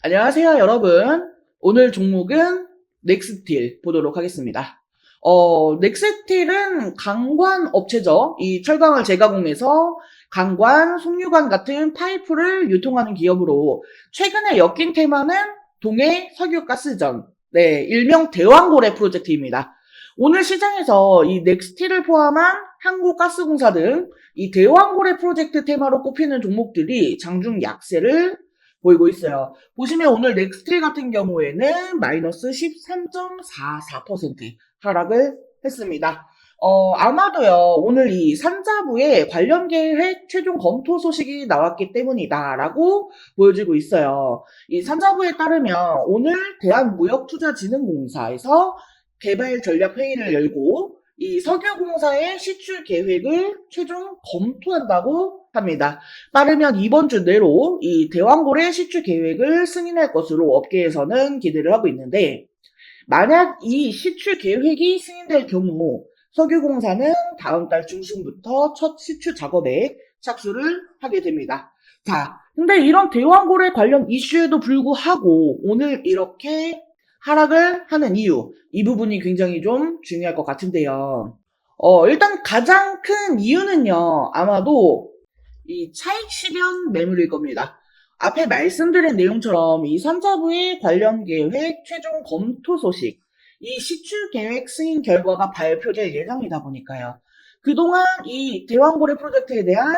안녕하세요, 여러분. 오늘 종목은 넥스틸 보도록 하겠습니다. 넥스틸은 강관 업체죠. 이 철강을 재가공해서 강관, 송유관 같은 파이프를 유통하는 기업으로 최근에 엮인 테마는 동해 석유가스전, 네, 일명 대왕고래 프로젝트입니다. 오늘 시장에서 이 넥스틸을 포함한 한국가스공사 등 이 대왕고래 프로젝트 테마로 꼽히는 종목들이 장중 약세를 보이고 있어요. 보시면 오늘 넥스틸 같은 경우에는 마이너스 13.44% 하락을 했습니다. 아마도요, 오늘 이 산자부의 관련 계획 최종 검토 소식이 나왔기 때문이다라고 보여지고 있어요. 이 산자부에 따르면 오늘 대한무역투자진흥공사에서 개발 전략 회의를 열고 이 석유공사의 시출 계획을 최종 검토한다고 합니다. 빠르면 이번 주 내로 이 대왕고래 시출 계획을 승인할 것으로 업계에서는 기대를 하고 있는데, 만약 이 시출 계획이 승인될 경우 석유공사는 다음 달 중순부터 첫 시출 작업에 착수를 하게 됩니다. 자, 근데 이런 대왕고래 관련 이슈에도 불구하고 오늘 이렇게 하락을 하는 이유, 이 부분이 굉장히 좀 중요할 것 같은데요. 일단 가장 큰 이유는요, 아마도 이 차익 실현 매물일 겁니다. 앞에 말씀드린 내용처럼 이 산자부의 관련 계획 최종 검토 소식, 이 시출 계획 승인 결과가 발표될 예정이다 보니까요. 그동안 이 대왕고래 프로젝트에 대한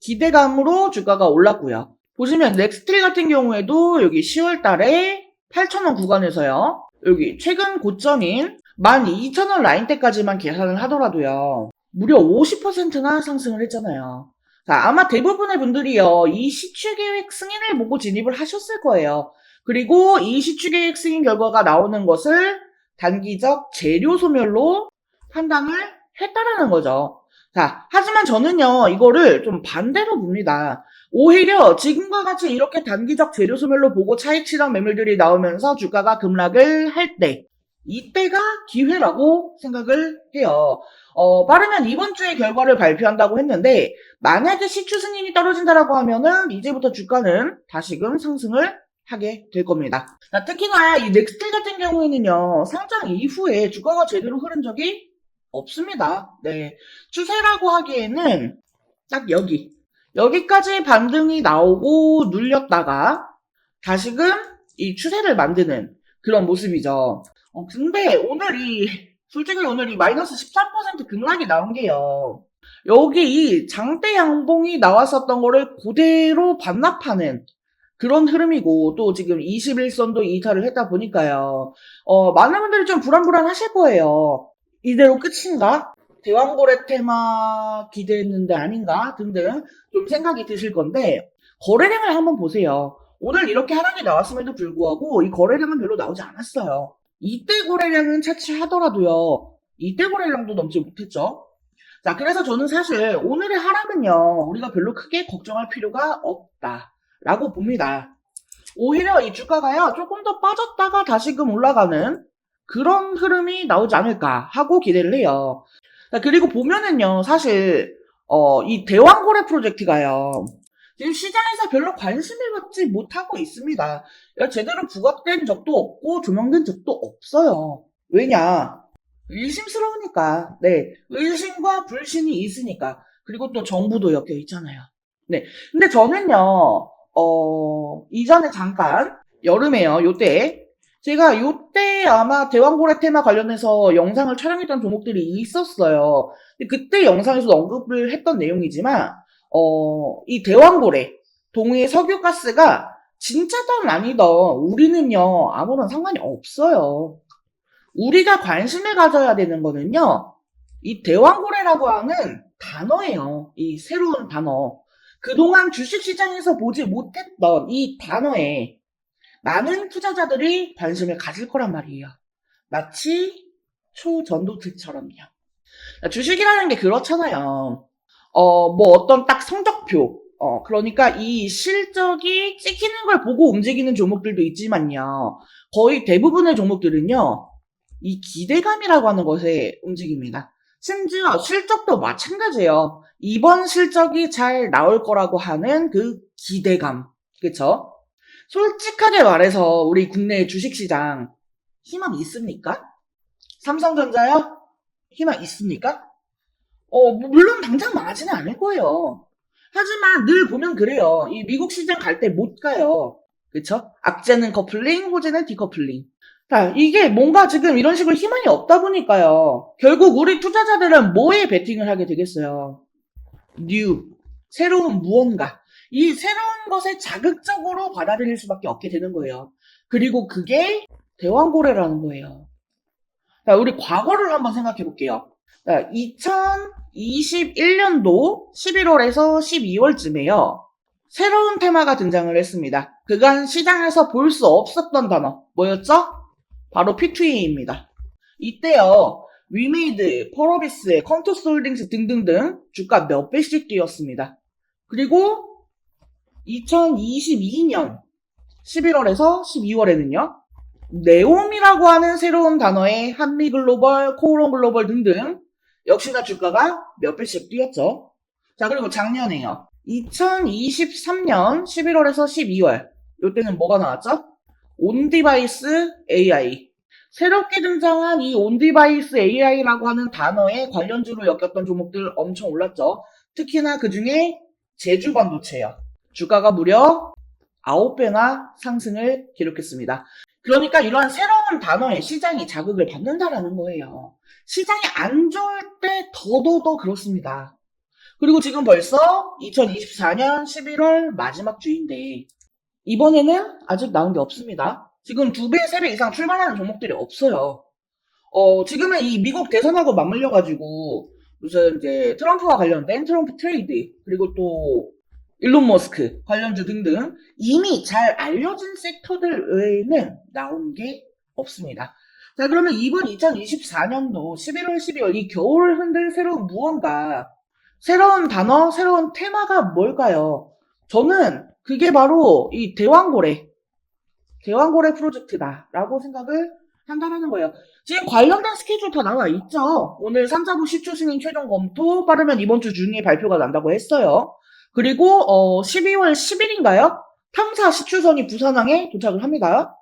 기대감으로 주가가 올랐고요. 보시면 넥스틸 같은 경우에도 여기 10월 달에 8,000원 구간에서요. 여기 최근 고점인 12,000원 라인대까지만 계산을 하더라도요. 무려 50%나 상승을 했잖아요. 자, 아마 대부분의 분들이요, 이 시추계획 승인을 보고 진입을 하셨을 거예요. 그리고 이 시추계획 승인 결과가 나오는 것을 단기적 재료 소멸로 판단을 했다라는 거죠. 자, 하지만 저는요, 이거를 좀 반대로 봅니다. 오히려 지금과 같이 이렇게 단기적 재료 소멸로 보고 차익 실현 매물들이 나오면서 주가가 급락을 할 때, 이때가 기회라고 생각을 해요. 빠르면 이번 주에 결과를 발표한다고 했는데, 만약에 시추 승인이 떨어진다라고 하면은 이제부터 주가는 다시금 상승을 하게 될 겁니다. 자, 특히나 이 넥스틸 같은 경우에는요, 상장 이후에 주가가 제대로 흐른 적이 없습니다. 네. 추세라고 하기에는 딱 여기까지 반등이 나오고 눌렸다가 다시금 이 추세를 만드는 그런 모습이죠. 근데 솔직히 오늘 이 마이너스 13% 급락이 나온 게요. 여기 이 장대 양봉이 나왔었던 거를 그대로 반납하는 그런 흐름이고, 또 지금 21선도 이탈을 했다 보니까요. 많은 분들이 좀 불안불안하실 거예요. 이대로 끝인가? 대왕거래 테마 기대했는데 아닌가? 등등 좀 생각이 드실 건데, 거래량을 한번 보세요. 오늘 이렇게 하락이 나왔음에도 불구하고 이 거래량은 별로 나오지 않았어요. 이때 거래량은 차치하더라도요. 이때 거래량도 넘지 못했죠. 자, 그래서 저는 사실 오늘의 하락은요, 우리가 별로 크게 걱정할 필요가 없다라고 봅니다. 오히려 이 주가가요, 조금 더 빠졌다가 다시금 올라가는 그런 흐름이 나오지 않을까 하고 기대를 해요. 자, 그리고 보면은요, 사실, 이 대왕거래 프로젝트가요, 지금 시장에서 별로 관심을 받지 못하고 있습니다. 제대로 부각된 적도 없고, 조명된 적도 없어요. 왜냐? 의심스러우니까. 네. 의심과 불신이 있으니까. 그리고 또 정부도 엮여 있잖아요. 네. 근데 저는요, 이전에 잠깐, 여름에요, 요때, 제가 요때 아마 대왕고래 테마 관련해서 영상을 촬영했던 종목들이 있었어요. 근데 그때 영상에서도 언급을 했던 내용이지만, 이 대왕고래, 동해 석유가스가 진짜든 아니든 우리는요, 아무런 상관이 없어요. 우리가 관심을 가져야 되는 거는요, 이 대왕고래라고 하는 단어예요. 이 새로운 단어. 그동안 주식시장에서 보지 못했던 이 단어에 많은 투자자들이 관심을 가질 거란 말이에요. 마치 초전도체처럼요. 주식이라는 게 그렇잖아요. 뭐 어떤 딱 성적표, 그러니까 이 실적이 찍히는 걸 보고 움직이는 종목들도 있지만요. 거의 대부분의 종목들은요, 이 기대감이라고 하는 것에 움직입니다. 심지어 실적도 마찬가지예요. 이번 실적이 잘 나올 거라고 하는 그 기대감. 그쵸? 솔직하게 말해서 우리 국내 주식시장 희망 있습니까? 삼성전자요? 희망 있습니까? 물론 당장 망하지는 않을 거예요. 하지만 늘 보면 그래요. 이 미국 시장 갈 때 못 가요. 그쵸? 악재는 커플링, 호재는 디커플링. 자, 이게 뭔가 지금 이런 식으로 희망이 없다 보니까요. 결국 우리 투자자들은 뭐에 베팅을 하게 되겠어요? 뉴, 새로운 무언가. 이 새로운 것에 자극적으로 받아들일 수밖에 없게 되는 거예요. 그리고 그게 대왕고래라는 거예요. 자, 우리 과거를 한번 생각해 볼게요. 2021년도 11월에서 12월쯤에요. 새로운 테마가 등장을 했습니다. 그간 시장에서 볼 수 없었던 단어. 뭐였죠? 바로 P2A입니다. 이때요. 위메이드, 펄어비스, 컨토스 홀딩스 등등등 주가 몇 배씩 뛰었습니다. 그리고 2022년 11월에서 12월에는요. 네옴이라고 하는 새로운 단어에 한미글로벌, 코오롱글로벌 등등 역시나 주가가 몇 배씩 뛰었죠. 자, 그리고 작년에요. 2023년 11월에서 12월 이때는 뭐가 나왔죠? 온디바이스 AI. 새롭게 등장한 이 온디바이스 AI라고 하는 단어에 관련주로 엮였던 종목들 엄청 올랐죠. 특히나 그 중에 제주반도체요. 주가가 무려 9배나 상승을 기록했습니다. 그러니까 이러한 새로운 단어에 시장이 자극을 받는다라는 거예요. 시장이 안 좋을 때 더더더 그렇습니다. 그리고 지금 벌써 2024년 11월 마지막 주인데 이번에는 아직 나온 게 없습니다. 지금 2배, 3배 이상 출발하는 종목들이 없어요. 지금은 이 미국 대선하고 맞물려가지고 무슨 이제 트럼프와 관련된 트럼프 트레이드 그리고 또 일론 머스크 관련주 등등 이미 잘 알려진 섹터들 외에는 나온 게 없습니다. 자, 그러면 이번 2024년도 11월, 12월 이 겨울을 흔들 새로운 무언가, 새로운 단어, 새로운 테마가 뭘까요? 저는 그게 바로 이 대왕고래 프로젝트다라고 생각을 한다는 거예요. 지금 관련된 스케줄 다 나와 있죠. 오늘 삼자부 시추 승인 최종 검토 빠르면 이번 주 중에 발표가 난다고 했어요. 그리고 12월 10일인가요? 탐사 시추선이 부산항에 도착을 합니다.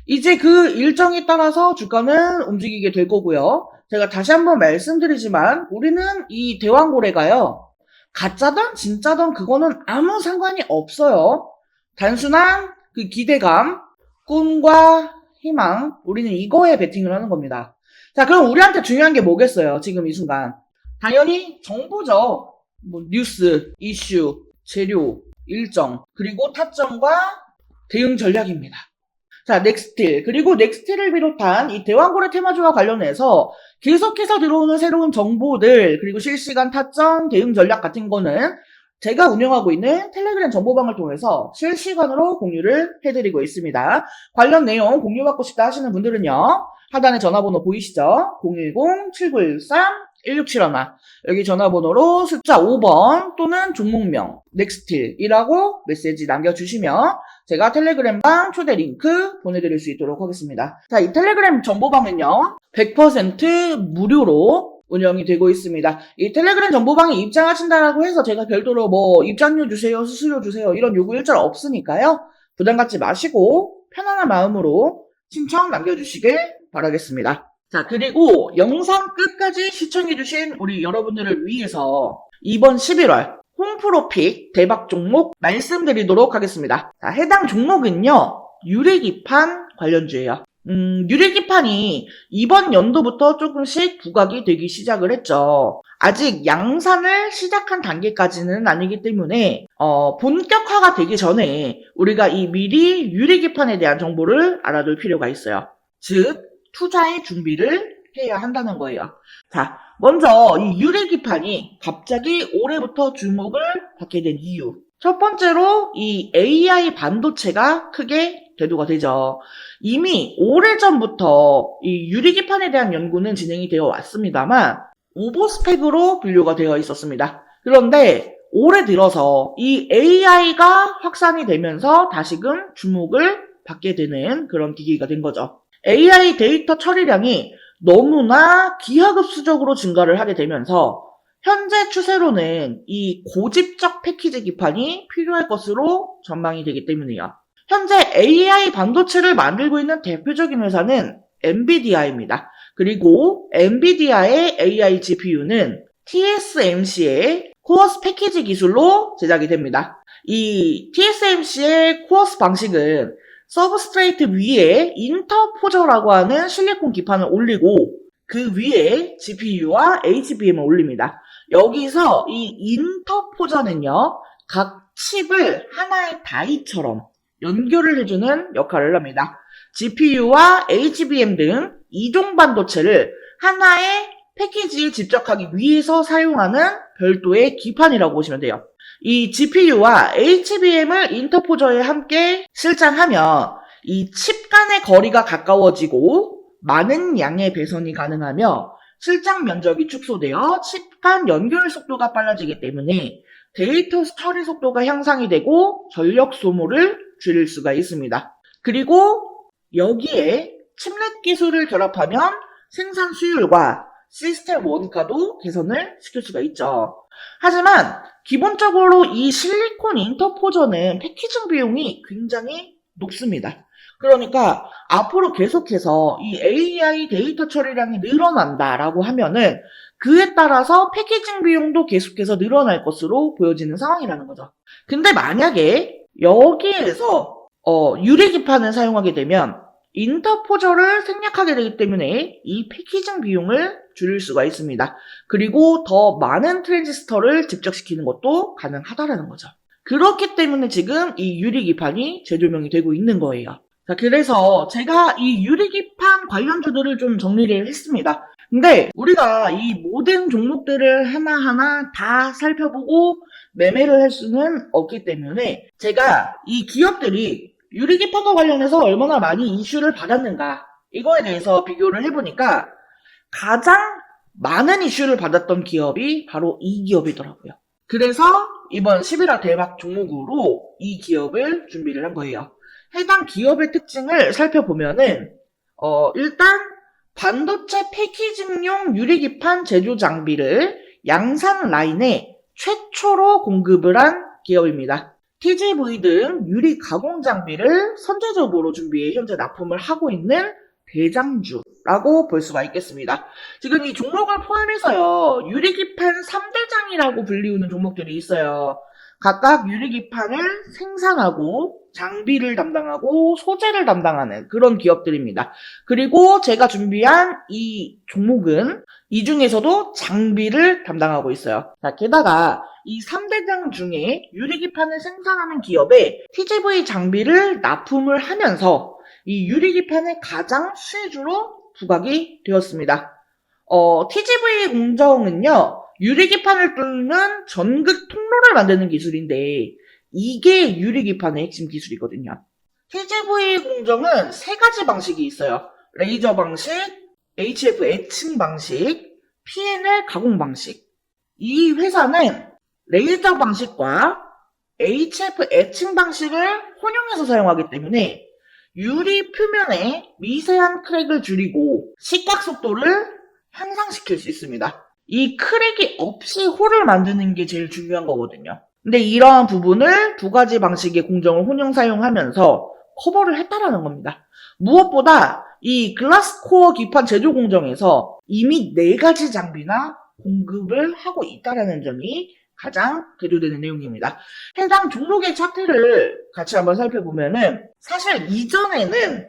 이제 그 일정에 따라서 주가는 움직이게 될 거고요. 제가 다시 한번 말씀드리지만 우리는 이 대왕고래가요. 가짜든 진짜든 그거는 아무 상관이 없어요. 단순한 그 기대감, 꿈과 희망, 우리는 이거에 베팅을 하는 겁니다. 자, 그럼 우리한테 중요한 게 뭐겠어요? 지금 이 순간. 당연히 정보죠. 뭐 뉴스, 이슈, 재료, 일정, 그리고 타점과 대응 전략입니다. 자, 넥스틸. 그리고 넥스틸을 비롯한 이 대왕고래 테마주와 관련해서 계속해서 들어오는 새로운 정보들, 그리고 실시간 타점, 대응 전략 같은 거는 제가 운영하고 있는 텔레그램 정보방을 통해서 실시간으로 공유를 해드리고 있습니다. 관련 내용 공유받고 싶다 하시는 분들은요. 하단에 전화번호 보이시죠? 010-7913-1671 여기 전화번호로 숫자 5번 또는 종목명 넥스틸이라고 메시지 남겨주시면 제가 텔레그램방 초대 링크 보내드릴 수 있도록 하겠습니다. 자, 이 텔레그램 정보방은요 100% 무료로 운영이 되고 있습니다. 이 텔레그램 정보방에 입장하신다라고 해서 제가 별도로 뭐 입장료 주세요, 수수료 주세요 이런 요구 일절 없으니까요. 부담 갖지 마시고 편안한 마음으로 신청 남겨주시길 바라겠습니다. 자, 그리고 영상 끝까지 시청해주신 우리 여러분들을 위해서 이번 11월 홈프로픽 대박 종목 말씀드리도록 하겠습니다. 자, 해당 종목은요, 유리기판 관련주예요. 유리기판이 이번 연도부터 조금씩 부각이 되기 시작을 했죠. 아직 양산을 시작한 단계까지는 아니기 때문에 본격화가 되기 전에 우리가 이 미리 유리기판에 대한 정보를 알아둘 필요가 있어요. 즉 투자의 준비를 해야 한다는 거예요. 자, 먼저 이 유리기판이 갑자기 올해부터 주목을 받게 된 이유. 첫 번째로 이 AI 반도체가 크게 대두가 되죠. 이미 오래전부터 이 유리기판에 대한 연구는 진행이 되어 왔습니다만 오버스펙으로 분류가 되어 있었습니다. 그런데 올해 들어서 이 AI가 확산이 되면서 다시금 주목을 받게 되는 그런 기기가 된 거죠. AI 데이터 처리량이 너무나 기하급수적으로 증가를 하게 되면서 현재 추세로는 이 고집적 패키지 기판이 필요할 것으로 전망이 되기 때문이에요. 현재 AI 반도체를 만들고 있는 대표적인 회사는 엔비디아입니다. 그리고 엔비디아의 AI GPU는 TSMC의 코어스 패키지 기술로 제작이 됩니다. 이 TSMC의 코어스 방식은 서브스트레이트 위에 인터포저라고 하는 실리콘 기판을 올리고 그 위에 GPU와 HBM을 올립니다. 여기서 이 인터포저는요, 각 칩을 하나의 다이처럼 연결을 해주는 역할을 합니다. GPU와 HBM 등 이종 반도체를 하나의 패키지에 집적하기 위해서 사용하는 별도의 기판이라고 보시면 돼요. 이 GPU와 HBM을 인터포저에 함께 실장하면 이 칩 간의 거리가 가까워지고 많은 양의 배선이 가능하며 실장 면적이 축소되어 칩 간 연결 속도가 빨라지기 때문에 데이터 처리 속도가 향상이 되고 전력 소모를 줄일 수가 있습니다. 그리고 여기에 칩넷 기술을 결합하면 생산 수율과 시스템 원가도 개선을 시킬 수가 있죠. 하지만 기본적으로 이 실리콘 인터포저는 패키징 비용이 굉장히 높습니다. 그러니까 앞으로 계속해서 이 AI 데이터 처리량이 늘어난다라고 하면은 그에 따라서 패키징 비용도 계속해서 늘어날 것으로 보여지는 상황이라는 거죠. 근데 만약에 여기에서 유리기판을 사용하게 되면 인터포저를 생략하게 되기 때문에 이 패키징 비용을 줄일 수가 있습니다. 그리고 더 많은 트랜지스터를 집적시키는 것도 가능하다라는 거죠. 그렇기 때문에 지금 이 유리기판이 재조명이 되고 있는 거예요. 자, 그래서 제가 이 유리기판 관련주들을 좀 정리를 했습니다. 근데 우리가 이 모든 종목들을 하나하나 다 살펴보고 매매를 할 수는 없기 때문에 제가 이 기업들이 유리기판과 관련해서 얼마나 많이 이슈를 받았는가 이거에 대해서 비교를 해보니까 가장 많은 이슈를 받았던 기업이 바로 이 기업이더라고요. 그래서 이번 11화 대박 종목으로 이 기업을 준비를 한 거예요. 해당 기업의 특징을 살펴보면은 일단 반도체 패키징용 유리기판 제조 장비를 양산 라인에 최초로 공급을 한 기업입니다. TGV 등 유리 가공 장비를 선제적으로 준비해 현재 납품을 하고 있는 대장주라고 볼 수가 있겠습니다. 지금 이 종목을 포함해서요, 유리기판 3대장이라고 불리우는 종목들이 있어요. 각각 유리기판을 생산하고 장비를 담당하고 소재를 담당하는 그런 기업들입니다. 그리고 제가 준비한 이 종목은 이 중에서도 장비를 담당하고 있어요. 자, 게다가 이 3대장 중에 유리기판을 생산하는 기업에 TGV 장비를 납품을 하면서 이 유리기판의 가장 수혜주로 부각이 되었습니다. TGV 공정은요, 유리기판을 뚫는 전극 통로를 만드는 기술인데 이게 유리기판의 핵심 기술이거든요. TGV 공정은 세 가지 방식이 있어요. 레이저 방식, HF 애칭 방식, PNL 가공 방식. 이 회사는 레이저 방식과 HF 애칭 방식을 혼용해서 사용하기 때문에 유리 표면에 미세한 크랙을 줄이고 식각 속도를 향상시킬 수 있습니다. 이 크랙이 없이 홀을 만드는 게 제일 중요한 거거든요. 근데 이러한 부분을 두 가지 방식의 공정을 혼용 사용하면서 커버를 했다라는 겁니다. 무엇보다 이 글라스코어 기판 제조 공정에서 이미 4가지 장비나 공급을 하고 있다라는 점이 가장 대조되는 내용입니다. 해당 종목의 차트를 같이 한번 살펴보면은 사실 이전에는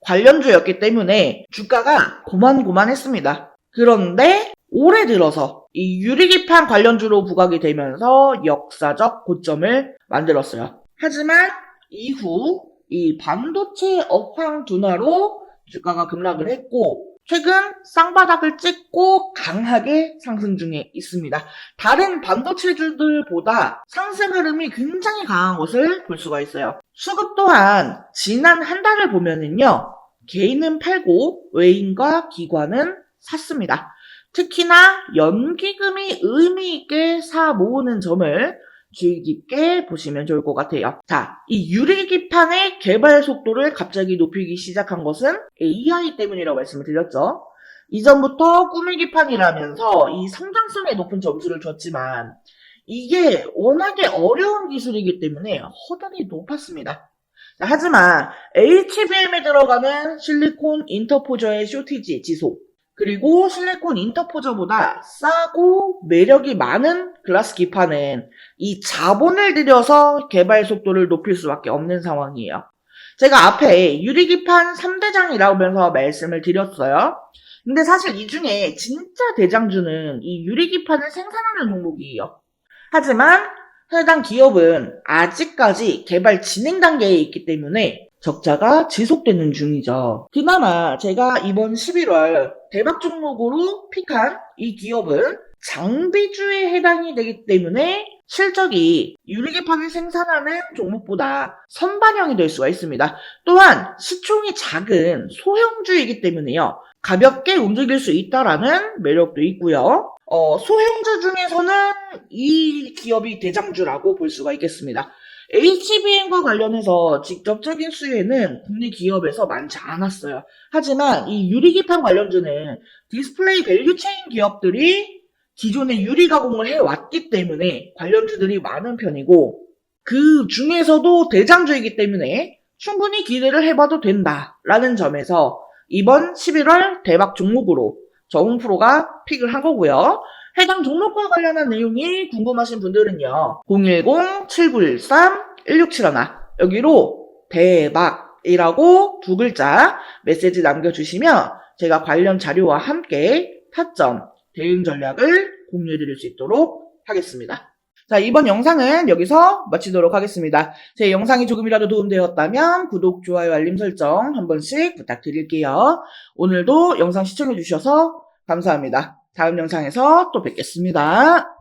관련주였기 때문에 주가가 고만고만했습니다. 그런데 올해 들어서 이 유리기판 관련주로 부각이 되면서 역사적 고점을 만들었어요. 하지만 이후 이 반도체 업황 둔화로 주가가 급락을 했고 최근 쌍바닥을 찍고 강하게 상승 중에 있습니다. 다른 반도체주들보다 상승 흐름이 굉장히 강한 것을 볼 수가 있어요. 수급 또한 지난 한 달을 보면은요, 개인은 팔고 외인과 기관은 샀습니다. 특히나 연기금이 의미 있게 사 모으는 점을 주의 깊게 보시면 좋을 것 같아요. 자, 이 유리기판의 개발 속도를 갑자기 높이기 시작한 것은 AI 때문이라고 말씀을 드렸죠. 이전부터 꾸미기판이라면서 이 성장성에 높은 점수를 줬지만 이게 워낙에 어려운 기술이기 때문에 허들이 높았습니다. 자, 하지만 HBM에 들어가는 실리콘 인터포저의 쇼티지 지속, 그리고 실리콘 인터포저보다 싸고 매력이 많은 글라스 기판은 이 자본을 들여서 개발 속도를 높일 수밖에 없는 상황이에요. 제가 앞에 유리기판 3대장이라면서 말씀을 드렸어요. 근데 사실 이 중에 진짜 대장주는 이 유리기판을 생산하는 종목이에요. 하지만 해당 기업은 아직까지 개발 진행 단계에 있기 때문에 적자가 지속되는 중이죠. 그나마 제가 이번 11월 대박 종목으로 픽한 이 기업은 장비주에 해당이 되기 때문에 실적이 유리기판을 생산하는 종목보다 선반영이 될 수가 있습니다. 또한 시총이 작은 소형주이기 때문에요. 가볍게 움직일 수 있다라는 매력도 있고요. 소형주 중에서는 이 기업이 대장주라고 볼 수가 있겠습니다. HBM과 관련해서 직접적인 수혜는 국내 기업에서 많지 않았어요. 하지만 이 유리기판 관련주는 디스플레이 밸류체인 기업들이 기존에 유리 가공을 해왔기 때문에 관련주들이 많은 편이고, 그 중에서도 대장주이기 때문에 충분히 기대를 해봐도 된다라는 점에서 이번 11월 대박 종목으로 정프로가 픽을 한 거고요. 해당 종목과 관련한 내용이 궁금하신 분들은요, 010-7913-1671 여기로 대박이라고 두 글자 메시지 남겨주시면 제가 관련 자료와 함께 타점, 대응 전략을 공유해드릴 수 있도록 하겠습니다. 자, 이번 영상은 여기서 마치도록 하겠습니다. 제 영상이 조금이라도 도움되었다면 구독, 좋아요, 알림 설정 한 번씩 부탁드릴게요. 오늘도 영상 시청해주셔서 감사합니다. 다음 영상에서 또 뵙겠습니다.